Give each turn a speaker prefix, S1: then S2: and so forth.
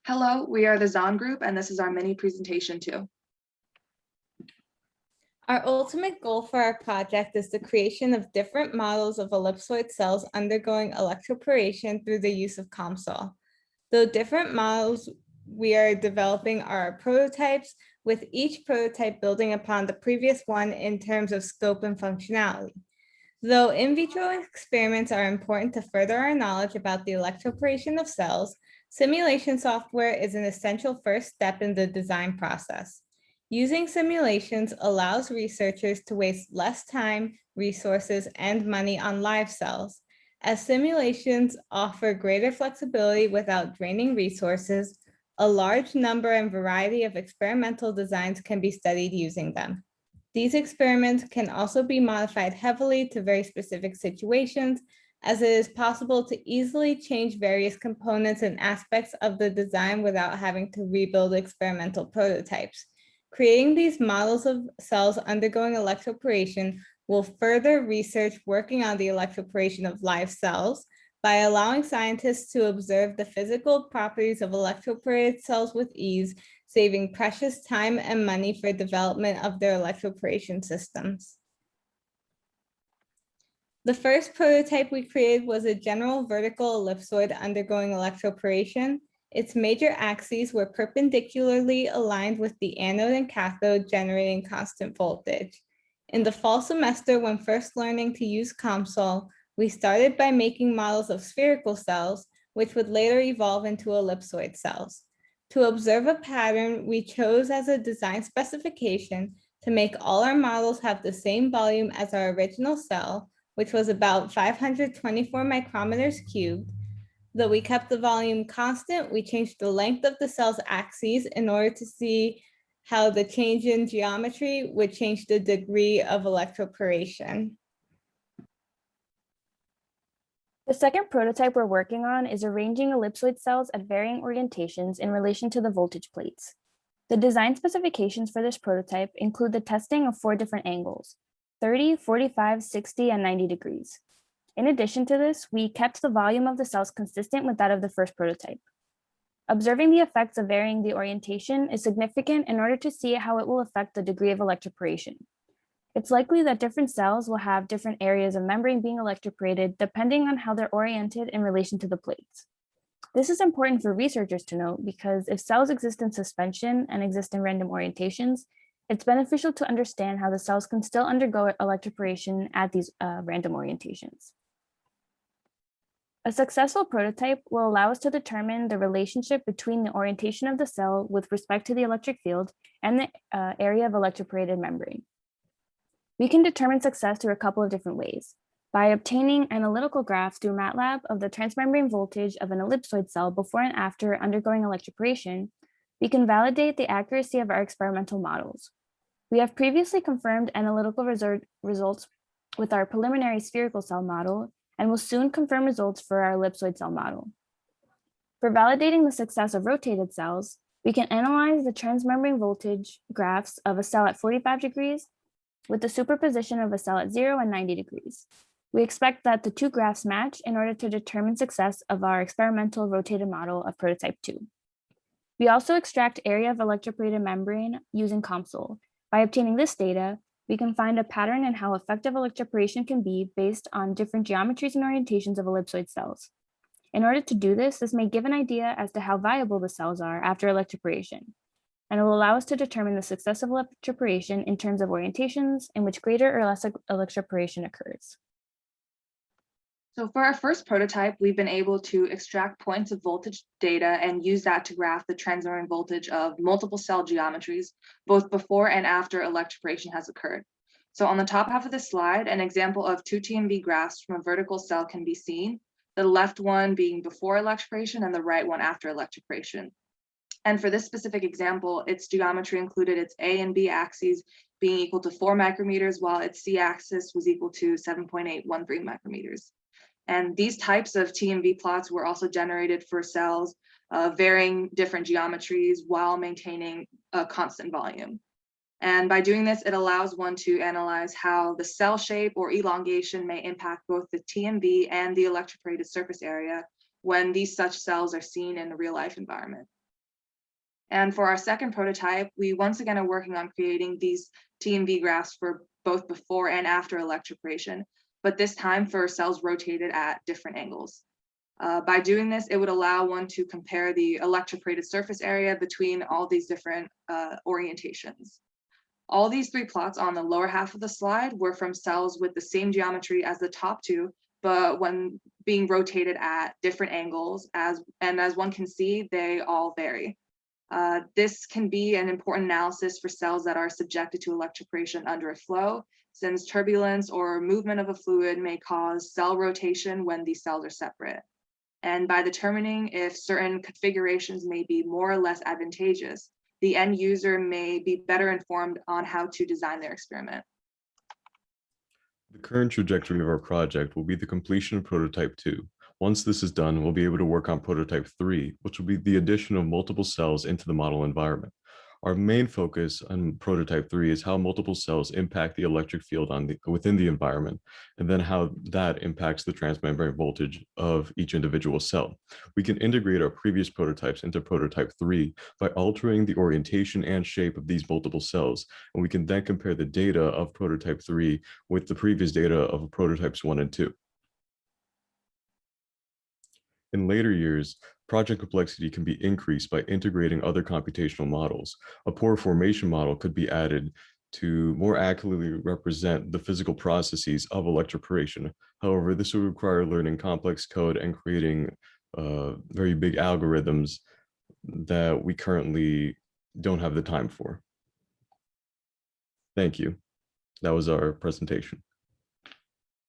S1: Hello, we are the Zon Group, and this is our mini presentation too.
S2: Our ultimate goal for our project is the creation of different models of ellipsoid cells undergoing electroporation through the use of COMSOL. The different models we are developing are prototypes, with each prototype building upon the previous one in terms of scope and functionality. Though in vitro experiments are important to further our knowledge about the electroporation of cells, simulation software is an essential first step in the design process. Using simulations allows researchers to waste less time, resources, and money on live cells, as simulations offer greater flexibility without draining resources. A large number and variety of experimental designs can be studied using them. These experiments can also be modified heavily to very specific situations, as it is possible to easily change various components and aspects of the design without having to rebuild experimental prototypes. Creating these models of cells undergoing electroporation will further research working on the electroporation of live cells by allowing scientists to observe the physical properties of electroporated cells with ease, saving precious time and money for development of their electroporation systems. The first prototype we created was a general vertical ellipsoid undergoing electroporation. Its major axes were perpendicularly aligned with the anode and cathode, generating constant voltage. In the fall semester, when first learning to use COMSOL, we started by making models of spherical cells, which would later evolve into ellipsoid cells. To observe a pattern, we chose as a design specification to make all our models have the same volume as our original cell, which was about 524 micrometers cubed. Though we kept the volume constant, we changed the length of the cell's axes in order to see how the change in geometry would change the degree of electroporation.
S3: The second prototype we're working on is arranging ellipsoid cells at varying orientations in relation to the voltage plates. The design specifications for this prototype include the testing of 4 different angles: 30, 45, 60, and 90 degrees. In addition to this, we kept the volume of the cells consistent with that of the first prototype. Observing the effects of varying the orientation is significant in order to see how it will affect the degree of electroporation. It's likely that different cells will have different areas of membrane being electroporated depending on how they're oriented in relation to the plates. This is important for researchers to note because if cells exist in suspension and exist in random orientations, it's beneficial to understand how the cells can still undergo electroporation at these random orientations. A successful prototype will allow us to determine the relationship between the orientation of the cell with respect to the electric field and the area of electroporated membrane. We can determine success through a couple of different ways. By obtaining analytical graphs through MATLAB of the transmembrane voltage of an ellipsoid cell before and after undergoing electroporation, we can validate the accuracy of our experimental models. We have previously confirmed analytical results with our preliminary spherical cell model and will soon confirm results for our ellipsoid cell model. For validating the success of rotated cells, we can analyze the transmembrane voltage graphs of a cell at 45 degrees with the superposition of a cell at 0 and 90 degrees. We expect that the 2 graphs match in order to determine success of our experimental rotated model of prototype 2. We also extract area of electroporated membrane using COMSOL. By obtaining this data, we can find a pattern in how effective electroporation can be based on different geometries and orientations of ellipsoid cells. In order to do this, this may give an idea as to how viable the cells are after electroporation, and it will allow us to determine the success of electroporation in terms of orientations in which greater or less electroporation occurs.
S1: So for our first prototype, we've been able to extract points of voltage data and use that to graph the transmembrane voltage of multiple cell geometries, both before and after electroporation has occurred. So on the top half of the slide, an example of 2 TMV graphs from a vertical cell can be seen, the left one being before electroporation and the right one after electroporation. And for this specific example, its geometry included its A and B axes being equal to 4 micrometers, while its C axis was equal to 7.813 micrometers. And these types of TMV plots were also generated for cells varying different geometries while maintaining a constant volume. And by doing this, it allows one to analyze how the cell shape or elongation may impact both the TMV and the electroporated surface area when these such cells are seen in the real life environment. And for our second prototype, we once again are working on creating these TMV graphs for both before and after electroporation, but this time for cells rotated at different angles. By doing this, it would allow one to compare the electroporated surface area between all these different orientations. All these three plots on the lower half of the slide were from cells with the same geometry as the top two, but when being rotated at different angles, as one can see, they all vary. This can be an important analysis for cells that are subjected to electroporation under a flow, since turbulence or movement of a fluid may cause cell rotation when these cells are separate. And by determining if certain configurations may be more or less advantageous, the end user may be better informed on how to design their experiment.
S4: The current trajectory of our project will be the completion of prototype 2. Once this is done, we'll be able to work on prototype 3, which will be the addition of multiple cells into the model environment. Our main focus on prototype 3 is how multiple cells impact the electric field within the environment, and then how that impacts the transmembrane voltage of each individual cell. We can integrate our previous prototypes into prototype 3 by altering the orientation and shape of these multiple cells, and we can then compare the data of prototype 3 with the previous data of prototypes 1 and 2. In later years, project complexity can be increased by integrating other computational models. A pore formation model could be added to more accurately represent the physical processes of electroporation. However, this would require learning complex code and creating very big algorithms that we currently don't have the time for. Thank you. That was our presentation.